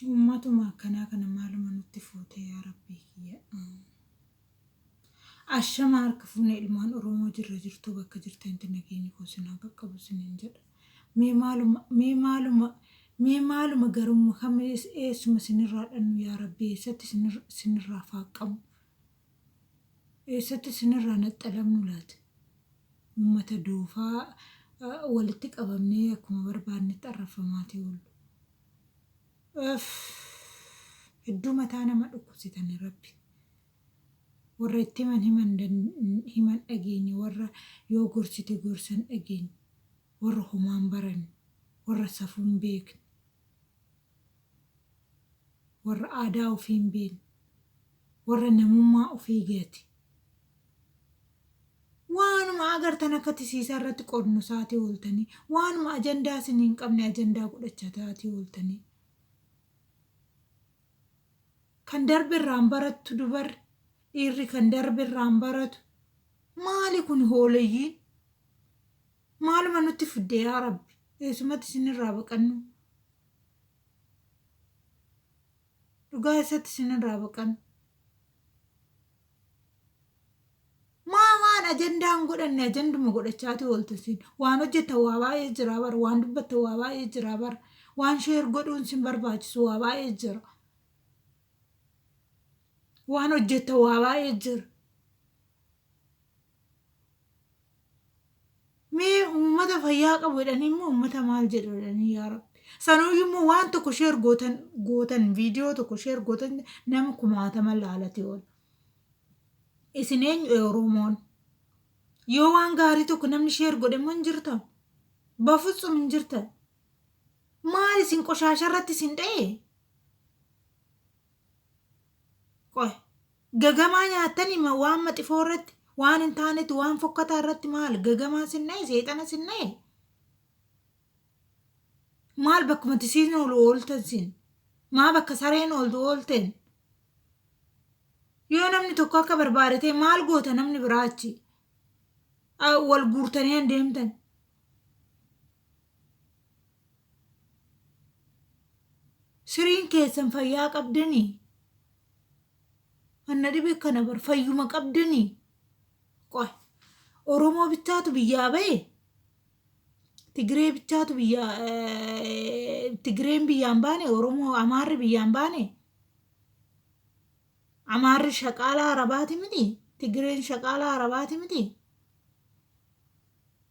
Ummatuma akkanaa kana maaluma nutti fuute yaa Rabbii kiyya. Ashama harka fuunee ilmaan Oromoo jirtu bakka jirtanitti nageenyi koo sinaa qaqqabu siniin jedha. Mee maaluma garummaa kamis eessuma sinirraa dhannu yaa Rabbii eessatti sinirraa faaqqamu. Eessatti sinirraa naxxalamnu laata. Ummata duufaa walitti qabamnee akkuma barbaannetti arrafamaatee oolu. Hedduu mataa nama dhukkubsitanii Rabbi. Warra itti himan dhageenye, warra yoo gorsite gorsan dhageenye, warra homaan baran, warra safuun beekne, warra aadaa ofii hin beekne, warra namummaa ofii gati. Waanuma agartan akka tisiisaa irratti qornu saatii ooltanii, waanuma ajandaa isin hin qabne ajandaa godhachaa taatii ooltanii. Kan darbe irraan barattu dubarri, dhiirri kan darbe irraan baratu. Maali kun hoolayyiin? Maaluma nutti fidde yaa Rabbi? Eessumatti isinirraa baqannu? Dhugaa eessatti isinirraa baqannu? Waan ajandaan godhanne ajanduma godhachaati ooltasiin. Waan hojjeta waa baay'ee jira bara. Waan dubbata waa baay'ee jira bara. Waan sheer godhuun sin barbaachisu waa baay'ee jira. Waan hojjeta waa baay'ee jira. Mee uummata fayyaa qabu jedhanii immoo uummata maal jedhu jedhanii yaa Rabbi. Sanuuyyuu immoo waan tokko sheer gootan viidiyoo tokko sheer gootan nama 1000 laalate oolu. Isin eenyu Oromoon? Yoo waan gaarii tokko namni sheer godhe immoo hin jirtan. Bafutsuun hin jirtan. Maal isin qoshaasha irratti isin dha'e? Qoy gagamaa nyaatanii waan maxifoo irratti waan hin taanetti waan fokkataa irratti maal gagamaa sinna'e seexana sinna'e? Maal bakkuma tisiin ooltan sin? Maa bakka sareen oolten? Yoo namni tokko akka barbaadate maal goota namni biraachi? Wal guurtanii deemtan. Siriin keessan fayyaa qabdanii? Anna dhibe kana bar fayyuma qabdanii? Qoy Oromoo bichaatu biyyaa ba'e? Tigree bichaatu Tigreen biyyaan baane? Oromoo Amaarri biyyaan baane? Amaarri shaqaalaa Arabaati miti? Tigreen shaqaalaa Arabaati miti?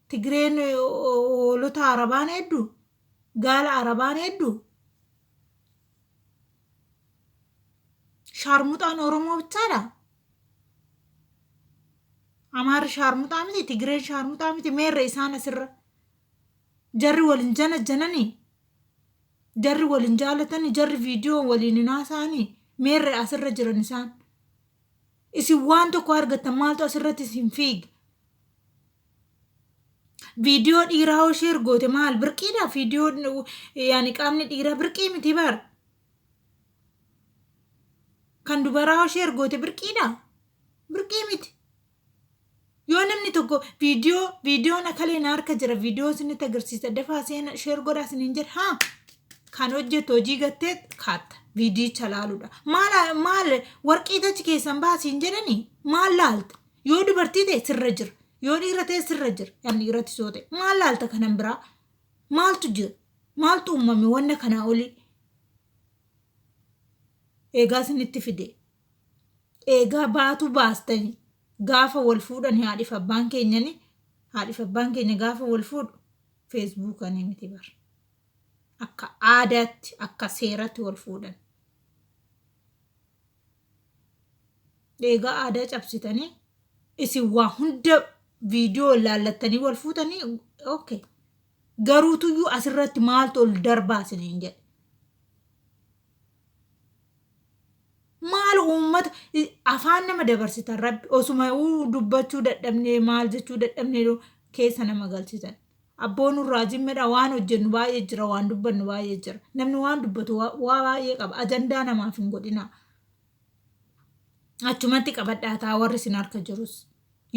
Tigreen hoolota Arabaan hedduu? Gaala Arabaan hedduu? Shaarmuxaan Oromoo bichaadha? Amaarri shaarmuxaa miti? Tigreen shaarmuxaa miti? Meerre isaan asirra? Jarri waliin jananii? Jarri waliin jaalatanii? Jarri viidiyoo waliin hin haasa'anii? Meerre asirra jiran isaan? Isin waan tokko argattan maaltu asirratti isin fiiga? Viidiyoo dhiiraa hoo sheer goote maal birqiidha? Viidiyoo yaani qaamni dhiiraa birqii miti bar? Kan dubaraa hoo sheer goote birqiidha? Birqii miti. Yoo namni tokko viidiyoon akaleen harka jira viidiyoo isinitti agarsiisa dafaa seena sheer godhaa isiniin jedha haa kan hojjetu hojii gattee kaatta viidiyicha laaluudha. Maal warqii tachi keessan baasiin jedhanii maal laalta? Yoo dubartii ta'e sirra jira. Yoo dhiira ta'e sirra jira. Yan dhiirati soo ta'e maal laalta kanan biraa? Maaltu jira? Maaltu uumame wanna kanaa olii? Eegaa isinitti fide. Eegaa baatu baastanii. Gaafa wal fuudhan haadhiif abbaan keenya gaafa wal fuudhu feesbuukanii miti bar. Akka aadaatti akka seeratti wal fuudhan. Eegaa aadaa cabsitanii isin waa hunda viidiyoo laallattanii wal fuutanii okay. Garuutuyyuu asirratti maaltu ol darbaa isiniin jedhe. Maal uummata afaan nama dabarsitan Rabbi osuma dubbachuu dadhabnee maal jechuu dadhabnee keessa nama galchisan. Abboon irraa jimmedha waan hojjennu baay'ee jira waan dubbannu baay'ee jira. Namni waan dubbatu waa baay'ee qaba. Ajandaa namaaf hin godhina. Achumatti qabadhaa taa warri isin harka jirus.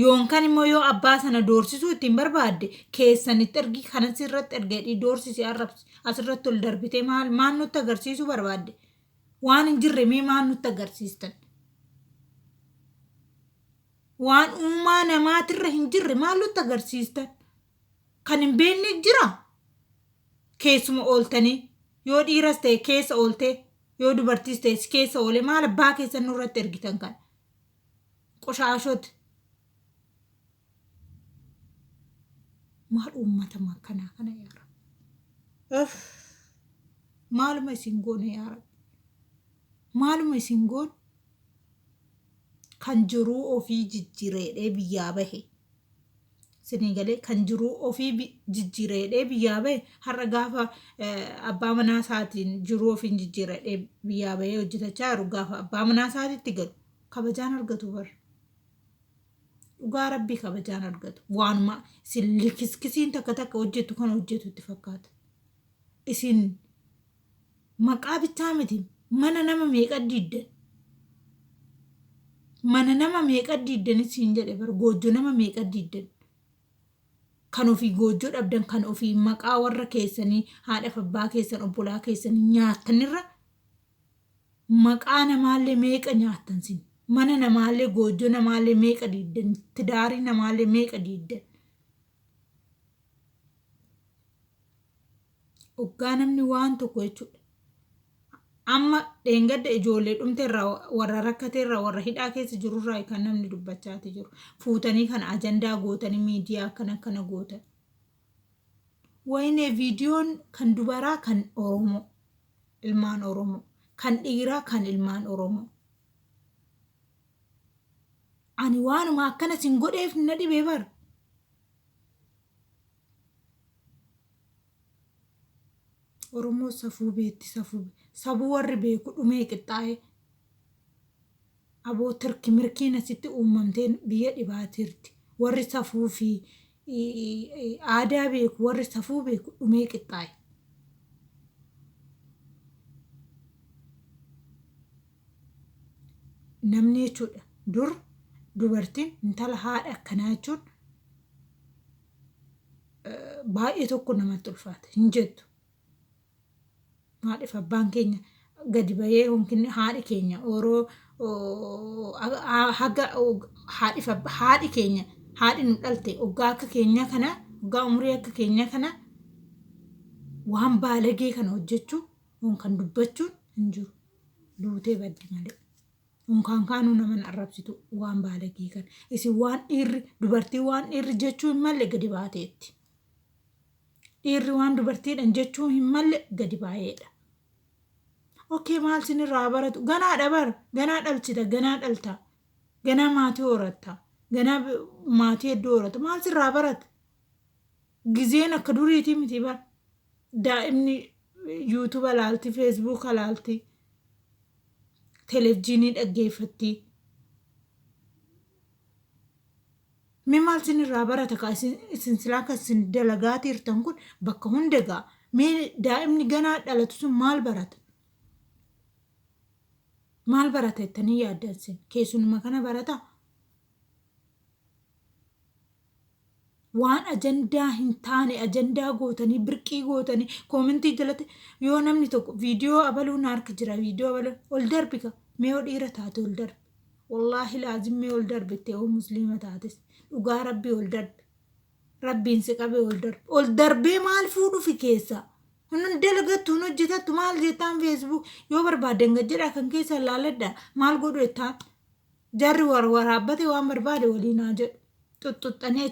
Yoonkaan immoo yoo abbaa sana doorsisuu ittiin barbaadde keessanitti ergi kanas irratti ergee doorsisi arrabsi asirratti ol darbitee maal nutti agarsiisuu barbaadde waan hin jirre mee maal nutti agarsiistan waan uumaa namaatirra hin jirre maal nutti agarsiistan kan hin beekne jira keessuma ooltanii yoo dhiiras ta'e keessa ooltee yoo dubartiis ta'e keessa oolee maal abbaa keessan nurratti ergitan kan qoshaashoti. Maal uummata makkanaa kana yaa Rabbi. Maaluma isin goone yaa Rabbi. Maaluma isin goone kan jiruu ofii jijjiireedhee biyyaa bahe. Isinii galee kan jiruu ofii jijjiireedhee biyyaa bahe har'a gaafa abbaa manaa isaatiin jiruu ofiin jijjiireedhee biyyaa bahee hojjetachaa jiru gaafa abbaa manaa isaatiitti galu kabajaan argatu bara. Dhugaa Rabbii kabajaan argatu. Waanuma isin likiskisiin takka hojjetu kan hojjetu itti fakkaata. Isin maqaa bitaa miti mana nama meeqa diiddan. Mana nama meeqa diiddan isin jedhe bara goojjoo nama meeqa diiddan. Kan ofii goojjoo dhabdan kan ofii maqaa warra keessanii haadha abbaa keessan obbolaa keessanii nyaatanirra maqaa namaallee meeqa nyaattan sin. Mana namaallee goojjoo namaallee meeqa diiddan tidaarii namaallee meeqa diiddan. Oggaa namni waan tokko jechuudha. Amma dheengadda ijoollee dhumteerraa warra rakkateerraa warra hidhaa keessa jirurraa kan namni dubbachaati jiru. Fuutanii kan ajandaa gootanii miidiyaa akkana gootan. Wayinee viidiyoon kan dubaraa kan Oromoo ilmaan Oromoo kan dhiiraa kan ilmaan Oromoo. Ani waanuma akkana sin godheef na dhibee bara. Oromoo safuu beetti sabuu warri beeku dhumee qixxaa'ee aboo tirki mirkiin asitti uumamteen biyya dhibaatirti warri safuu fi aadaa beeku warri safuu beeku dhumee qixxaa'e. Namni jechuudha dur dubartiin intala haadha akkanaa jechuun baay'ee tokko namatti ulfaata hin jettu. Haadhi abbaan keenya gadi bahee yookiin haadhi keenya oroo haga haadhi keenya haadhi nu dhalte oggaa akka keenya kana oggaa umurii akka keenya kana waan baalagee kana hojjechuu yookaan dubbachuun hin jiru. Duutee baddi malee. Yookaan kaanuu naman arrabsitu waan baalagee kana. Isin waan dhiirri dubartii waan dhiirri jechuu hin malle gadi baateetti. Dhiirri waan dubartiidhaan jechuu hin malle gadi baayeedha. Okey maal sinirraa baratu ganaa dhabar ganaa dhalchita ganaa dhalta ganaa maatii horatta ganaa maatii hedduu horata maal sirraa barata gizeen akka duriitii miti bar daa'imni yuutuuba laalti feesbuuka laalti televiziyoonii dhaggeeffatti mee maal sinirraa barata kaa isin silaa kan isin dalagaatii hirtan kun bakka hundagaa mee daa'imni ganaa dhalatu sun maal barata? Maal barata jettanii yaaddansin keessumaa kana barata waan ajandaa hin taane ajandaa gootanii birqii gootanii koomentii jalatti yoo namni tokko viidiyoo abaluun harka jira viidiyoo abaluu ol darbika mee dhiira taate ol darbi wallaahi laazim mee ol darbitte yoo musliima taates dhugaa rabbii ol darbi rabbiin si qabee ol darbee maal fuudhufi keessa. Nun dalagattu nu hojjetattu maal jettaan Facebook yoo barbaaden gajjedha kan keessa laaladda maal godhu jettaan jarri waraabbate waan barbaade waliin haa jedhu tuttuxxanee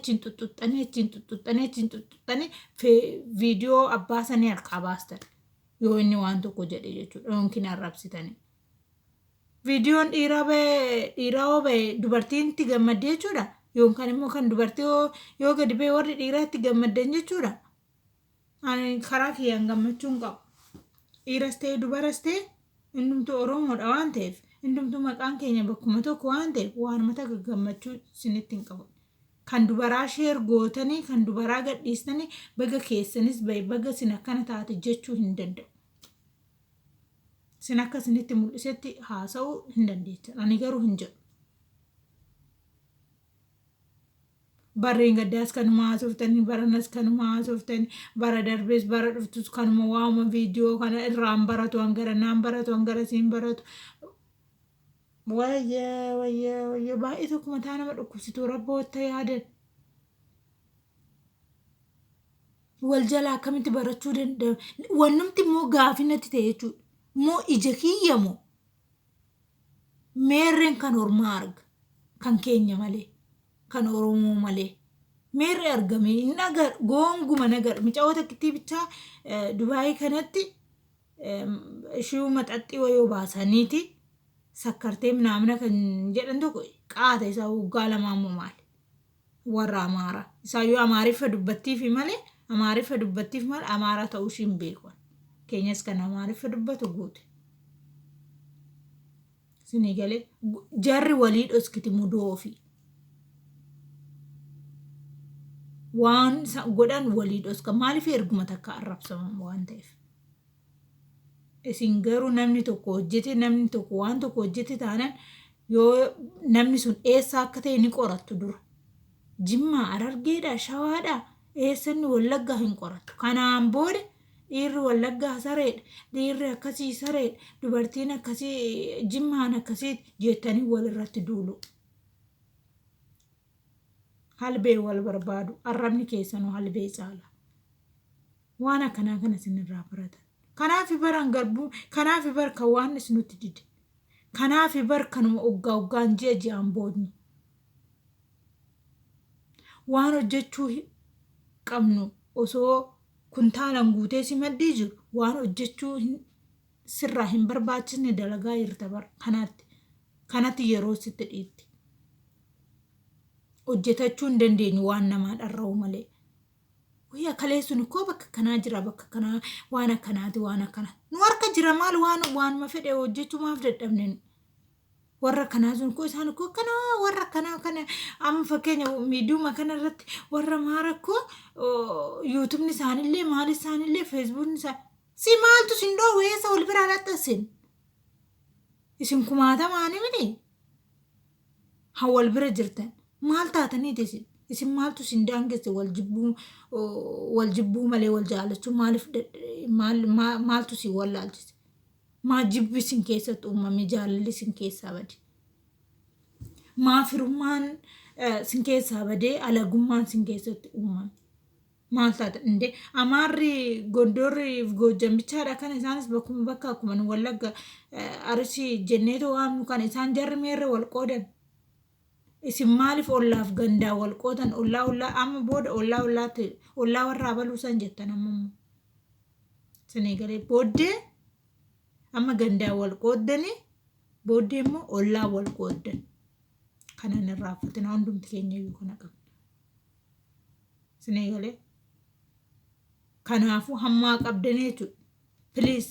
viidiyoo abbaa sanii harkaa baastan yoo inni waan tokko jedhe jechuudha yookiin arrabsitanii. Viidiyoon dhiiraa hoo bahe dubartiin itti gammadde jechuudha yookaan immoo kan dubartii yoo gadi bahe warri dhiiraa itti gammaddan jechuudha. Ani karaa kiyyaan gammachuun qabu. Dhiiras ta'e dubaras ta'e hundumtuu Oromoodha waan ta'eef hundumtuu maqaan keenya bakkuma tokko waan ta'eef waan mata gammachuu isinitti hin qabu. Kan dubaraa sheer gootanii kan dubaraa gadhiistanii baga keessanis bahe baga sin akkana taate jechuu hin danda'u. Sin akka isinitti mul'isetti haasa'uu hin dandeessan. Ani garuu hin jedhu. barreen gaddaas kanuma haasoftanii baranas kanuma haasoftanii bara darbees bara dhuftus kanuma waama viidiyoo kana irraan baratu hangaranaan baratu hangarasiin baratu wayya baay'ee tokko mataa nama dhukkubsitu rabboota yaadan wal jalaa akkamitti barachuu danda'u wannumti immoo gaafinatti ta'e jechuudha moo ija kiyya moo meerreen kan ormaa arga kan keenya malee kan oromoo malee meerre argame nagar goonguma nagar micaawota kitiibichaa Dubaayii kanatti ishuu maxaxxii wayoo baasaniiti sakkartee naamna kan jedhan tokko qaata isaa waggaa lamaammoo maali warra Amaaraa isaa yoo Amaariffa dubbattiifi malee Amaariffa dubbattiif malee Amaaraa ta'uu ishiin beekwan keenyas kan Amaariffa dubbatu guute sinii galee jarri walii dhoskiti mudoo ofii waan godhan walii dhoska maaliif erguma takka arrabsaman waan ta'eef isin garuu namni tokko hojjete namni tokko waan tokko hojjete taanaan yoo namni sun eessa akka ta'e ni qorattu dura Jimmaa Harargeedha Shawaadha eessanni Wallaggaa hin qorattu kanaan booda dhiirri Wallaggaa sareedha dhiirri akkasii sareedha dubartiin akkasii Jimmaan akkasii jettanii walirratti duulu halbee wal barbaadu arrabni keessanuu halbee caala waan akkanaa kana isinirraa baratan kanaaf baran garbuu kanaaf bar kan waan isinutti dide kanaaf bar kanuma oggaan ji'aan boodni waan hojjechuu qabnu osoo kuntaalan guutee si maddii jiru waan hojjechuu sirraa hin barbaachisne dalagaa jirta bar kanatti yeroo sitti dhiitti hojjetachuu hin dandeenyu waan namaa dharra'u malee wayyaa kaleessuun koo bakka kanaa jira bakka kanaa waan akkanaati waan akkana nu harka jira maal waanuma fedhe hojjechuu maaf dadhabne warra kanaa sun koo isaan koo kana warra kanaa kana amma fakkeenya miidiyuma kana irratti warra maara koo yuutuubni isaanillee maal isaanillee feesbuukni isaa si maaltu sin dhoo weessa wal biraa laxxasin isin kumaatamaani miti haa wal bira jirtan maal taataniiti isin maaltu sin daangesse wal jibbuu malee wal jaalachuu maaliif maaltu si wallaalchise maa jibbi sin keessatti uumame jaalalli sin keessaa bade maa firummaan sin keessaa badee alagummaan sin keessatti uumame maal taata inde Amaarri Gondorri Goojjambichaadha kan isaanis bakka akkuma Wallagga Arsii jenneetoo waamnu kan isaan jarri meerre wal qoodan isin maaliif ollaaf gandaa wal qoodan ollaa amma booda ollaa warra abaluu san jettan ammoo sinii galee booddee amma gandaa wal qooddanii booddee immoo ollaa wal qooddan kanan irraa fatina hundumti keenya iyyuu kana qabna sinii galee kanaafuu hammaa qabdanii jechuudha please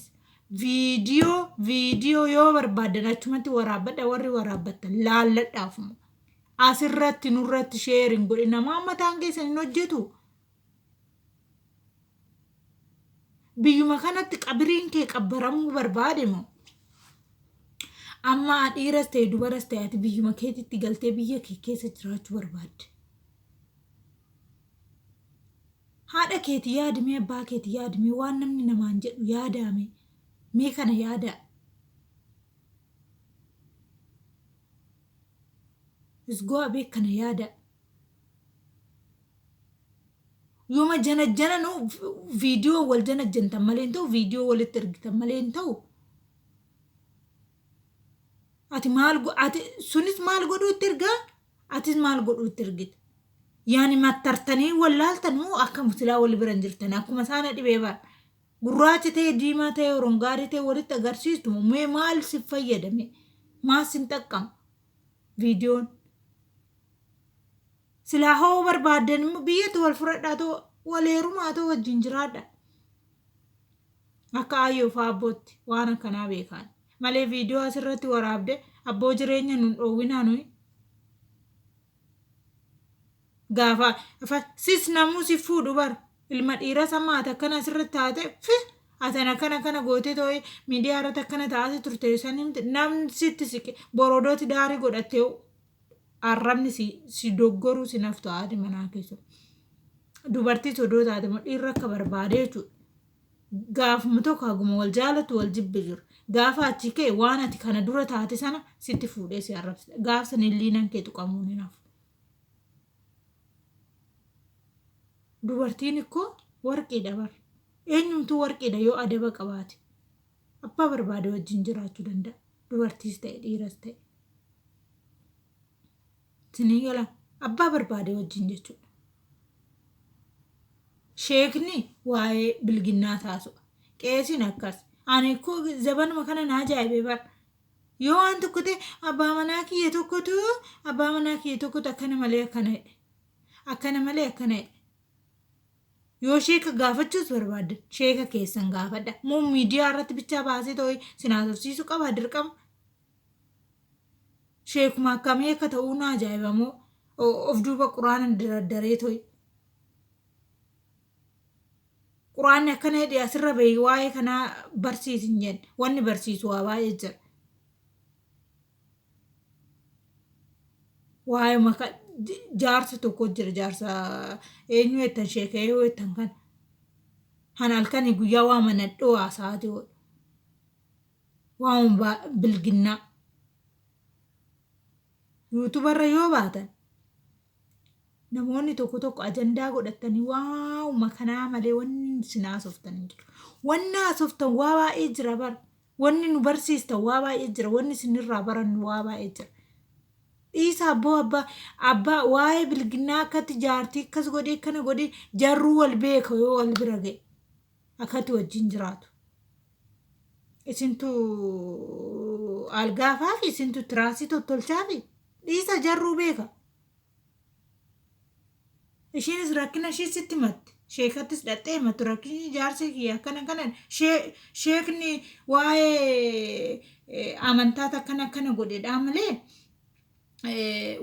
viidiyoo yoo barbaadan achumatti waraabbadha warri waraabbattan laalladhaafuma asirratti nurratti sheerin godhe nama mataan keessan hin hojjetu biyyuma kanatti qabiriin kee qabbaramuu barbaade moo amma dhiiras ta'e dubaras ta'e ati biyyuma keetitti galtee biyya kee keessa jiraachuu barbaadde haadha keetii yaadamee abbaa keetii yaadamee waan namni namaan jedhu yaadame mee kana yaada isgoo abee kana yaada yooma jana no viidiyoo wal jantan malee ta'u viidiyoo walitti ergitan malee ta'u ati sunis maal godhuutti ergaa atis maal godhuutti ergita yaani mattartanii wallaaltanuu akka musilaa wal biran jirtan akkuma saana dhibee bara gurraacha ta'e diimaa ta'e orongaarii ta'e walitti agarsiistu mee maal si fayyadame maal sin xaqqam viidiyoon silaa hoo barbaadan biyyatu wal fudhadhaa ta'u waleerumaa ta'u wajjin jiraadha akka ayyoo faabbootti waan akkanaa beekaan malee viidiyoo asirratti waraabde abboo jireenya nun dhoowwinaa nuyi gaafa sis namuu si fuudhu bara ilma dhiira samaata akkana asirratti taate atana kana gootee ta'e miidiyaa irratti akkana taate turte sanimti namni sitti siqe borodooti daarii godhattee arrabni si doggoru si naftu haati manaa keessa. Dubartii sodoo taate dhiirri akka barbaade jechuudha. Gaafuma tokko haguma wal jaalatu wal jibbe jiru. Gaafa achi kee waan ati kana dura taate sana sitti fuudhee si arrabsita. Gaaf san illiinan kee tuqamuu ni nafu. Dubartiin ikkoo warqiidha bar. Eenyumtuu warqiidha yoo adaba qabaate. Abbaa barbaade wajjin jiraachuu danda'a. Dubartiis ta'e dhiiras ta'e. Sinii gala abbaa barbaade wajjin jechuudha. Sheekni waa'ee bilginnaa taasisa. Qeesiin akkas. Ani ikkoo zabanuma kana naa ajaa'ibee bar. Yoo waan tokko ta'e abbaa manaa kiyya tokkotu akkana malee akkana jedhe. Akkana malee akkana jedhe. Yoo sheeka gaafachuus barbaadde sheeka keessan gaafadha. Moo miidiyaa irratti bichaa baasee ta'u sinaasofsiisu qaba dirqama. Sheekuma akkamii akka ta'uu na ajaa'ibamoo of duuba quraana dardaree ta'u. Quraanni akkana jedhee asirra bahee waa'ee kanaa barsiisin jedhe. Wanni barsiisu waa baay'ee jira. Waa'ee maka jaarsa tokko jira jaarsa eenyu jettan sheekee yoo jettan kan. Han halkanii guyyaa waa manadhoo haasaati godhu. Waan bilginnaa. Yuutubarra yoo baatan namoonni tokko ajandaa godhatanii waa'uma kanaa malee wanni sinaasoftan hin jiru. Wanni haasoftan waa baay'ee jira bar. Wanni nu barsiistan waa baay'ee jira. Wanni sinirraa barannu waa baay'ee jira. Dhiisa abbaa waa'ee bilginnaa akkatti jaartii akkas godhee kana godhee jarruu wal beeka yoo wal bira ga'e akkatti wajjin jiraatu. Isintu algaafaa fi isintu tiraasii tottolchaa fi dhiisa jarruu beeka. Ishiinis rakkina ishii sitti himatte. Sheekattis dhattee himattu rakkinni jaarsi kiyya akkana sheekni waa'ee amantaa akkana godheedhaa malee.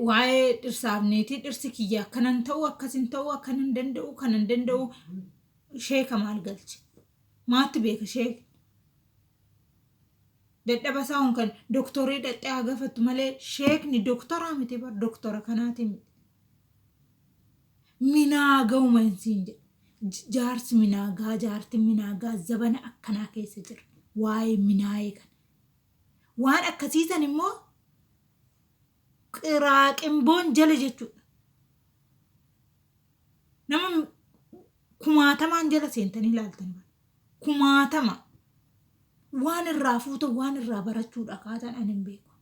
Waa'ee dhirsaaf neetii dhirsi kiyya akkanan ta'u akkasin ta'u akkanan danda'u sheeka maal galche maatti beeka sheeka dadhaba isaa kan doktorii dhadhee haa gaafattu malee sheekni doktoraa miti bar doktora kanaati miti minaaga'uma hinsiin jedhe jaarsi minaagaa jaartiin minaagaa zabana akkanaa keessa jira waa'ee minaa'ee kan waan akkasiisan immoo qiraaqimboon jala jechuudha. Nama kumaatamaan jala seentanii ilaaltan. Kumaatama. Waan irraa fuutan waan irraa barachuudha kaataan ani hin beeku.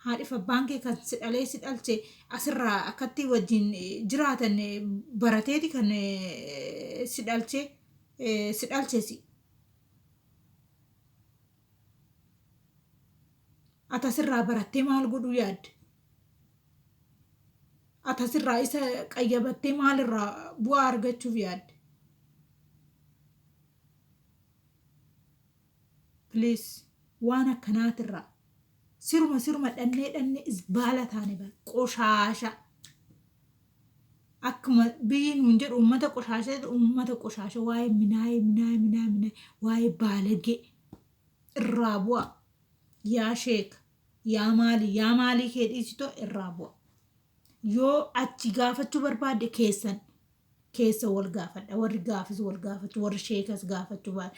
Haadhiif abbaan kee kan si dhalee si dhalche asirraa akkatti wajjin jiraatan barateeti kan si dhalcheesi. Ati asirraa barattee maal godhuu yaadde? Ati asirraa isa qayyabattee maalirraa bu'aa argachuuf yaadde? Please waan akkanaatirraa siruma dhannee isbaala taane bara qoshaasha. Akkuma biyyi nuun jedhu uummata qoshaasha waa'ee minaa'ee waa'ee baalagee irraa bu'a. Yaa sheeka yaa maalii kee dhiisitoo irraa bu'a. Yoo achi gaafachuu barbaadde keessa wal gaafadha. Warri gaafis wal gaafatu warri sheekas gaafachuu baadha.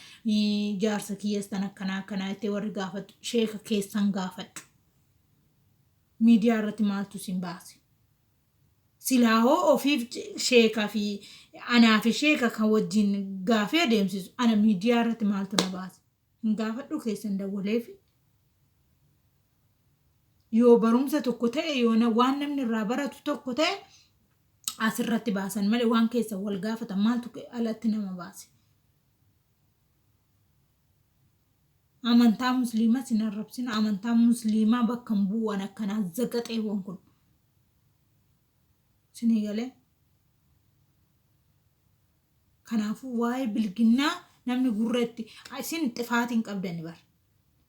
Jaarsa kiyyas tan akkanaa itti warri gaafatu sheeka keessan gaafadhu. Miidiyaa irratti maaltu sin baase? Silaa hoo ofiif sheekaa fi anaa fi sheeka kan wajjin gaafee adeemsisu ana miidiyaa irratti maaltu na baase? Hin gaafadhu keessan dawwaleefi. Yoo barumsa tokko ta'e yoo waan namni irraa baratu tokko ta'e asirratti baasan malee waan keessa wal gaafatan maaltu alatti nama baase. Amantaa musliimaa sin arrabsina amantaa musliimaa bakka hin bu'an akkanaa zagaxeewwan kun. Sinii galee. Kanaafuu waa'ee bilginnaa namni gurreetti isin xifaatiin qabdani bara.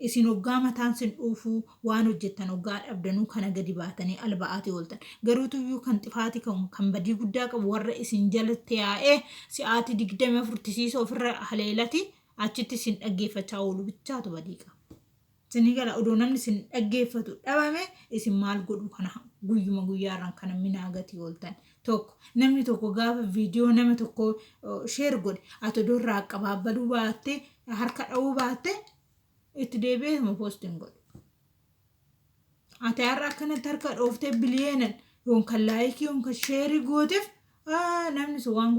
Isin hoggaa mataan sin dhuufuu waan hojjettan hoggaa dhabdanuu kana gadi baatanii alba'aatii ooltan. Garuutuyyuu kan xifaatii kan badii guddaa qabu warra isin jalatti yaa'ee si'aatii 20 furtisiisa ofirra haleelati achitti isin dhaggeeffachaa oolu bichaatu badii qaba. Sini gala odoo namni sin dhaggeeffatu dhabame isin maal godhu kana guyyuma guyyaarraan kana minaagati ooltan. Tokko namni tokko gaafa viidiyoo nama tokko share godhe ati odoo irraa qabaabbaluu baatte harka dha'uu baatte itti deebi'ee postiin godhu. Ati har'a akkanatti harka dhooftee biliyeenan yookaan laayikii yookaan sheerii gooteef namni sun waan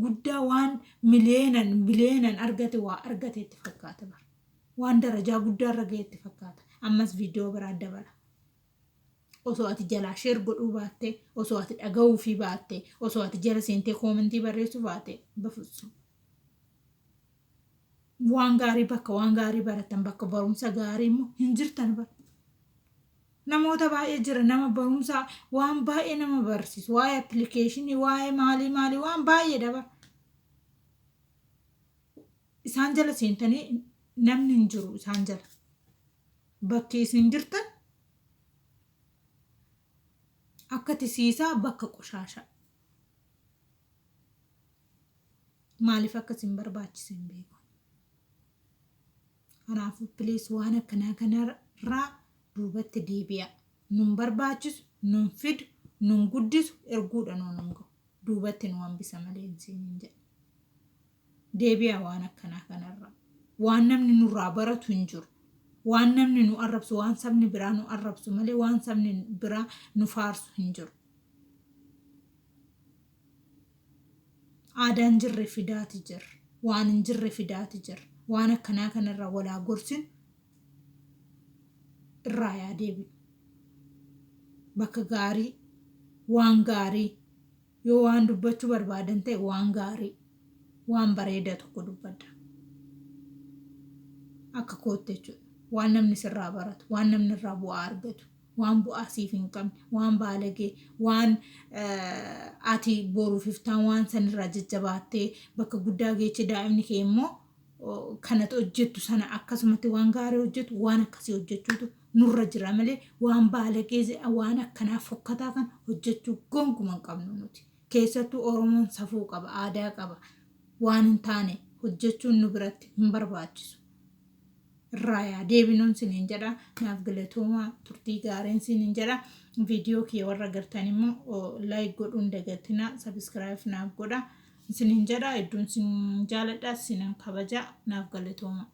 guddaa waan miliyeenan biliyeenan argate waa argate itti fakkaata bara. Waan darajaa guddaa irra ga'e itti fakkaata. Ammas viidiyoo biraa dabala. Osoo ati jalaa sheer godhuu baatte, osoo ati dhaga'uu fi baatte, osoo ati jala seentee koomentii barreessuu baatte bafutsu. Waan gaarii baratan bakka barumsa gaarii immoo hin jirtan bara. Namoota baay'ee jira nama barumsaa waan baay'ee nama barsiisu waa'ee appilikeeshinii waa'ee maalii waan baay'ee daba. Isaan jala seentanii namni hin jiru isaan jala. Bakki isin jirtan akka tisiisaa bakka qoshaashaa. Maaliif akka isin barbaachise hin beeku. Kanaafuu please waan akkanaa kanarraa duubatti deebi'a. Nun barbaachisu, nun fidu, nun guddisu erguudha nun gahu. Duubatti nu hambisa malee hin jedhe. Deebi'a waan akkanaa kanarraa. Waan namni nurraa baratu hin jiru. Waan namni nu arrabsu, waan sabni biraa nu arrabsu malee waan sabni biraa nu faarsu hin jiru. Aadaan jirre fidaati jirra. Waan hin jirre fidaati jirra. Waan akkanaa kanarraa walaa gorsin irraa yaa deebi'u. Bakka gaarii, waan gaarii, yoo waan dubbachuu barbaadan ta'e waan gaarii, waan bareedaa tokko dubbadda. Akka kootte jechuudha. Waan namni sirraa baratu, waan namni irraa bu'aa argatu, waan bu'aa siif hin qabne, waan baalagee, waan ati boruuf iftaan waan sanirraa jajjabaattee bakka guddaa geeche daa'imni kee immoo kanatu hojjettu sana akkasumatti waan gaarii hojjetu waan akkasii hojjechuutu nurra jira malee waan baalagee waan akkanaa fokkataa kan hojjechuu gonkumaa hin qabnu nuti. Keessattuu Oromoon safuu qaba, aadaa qaba. Waan hin taane hojjechuun nu biratti hin barbaachisu. Irraa yaa deebinuun siniin jedha. Naaf galatoomaa turtii gaariin siniin jedha. Viidiyoo kee warra gartan immoo laayik godhuun dagatina, sabiskiraayif naaf godha. Siniin jedha iddoon sin jaaladha sinan kabaja naaf galatoomaa.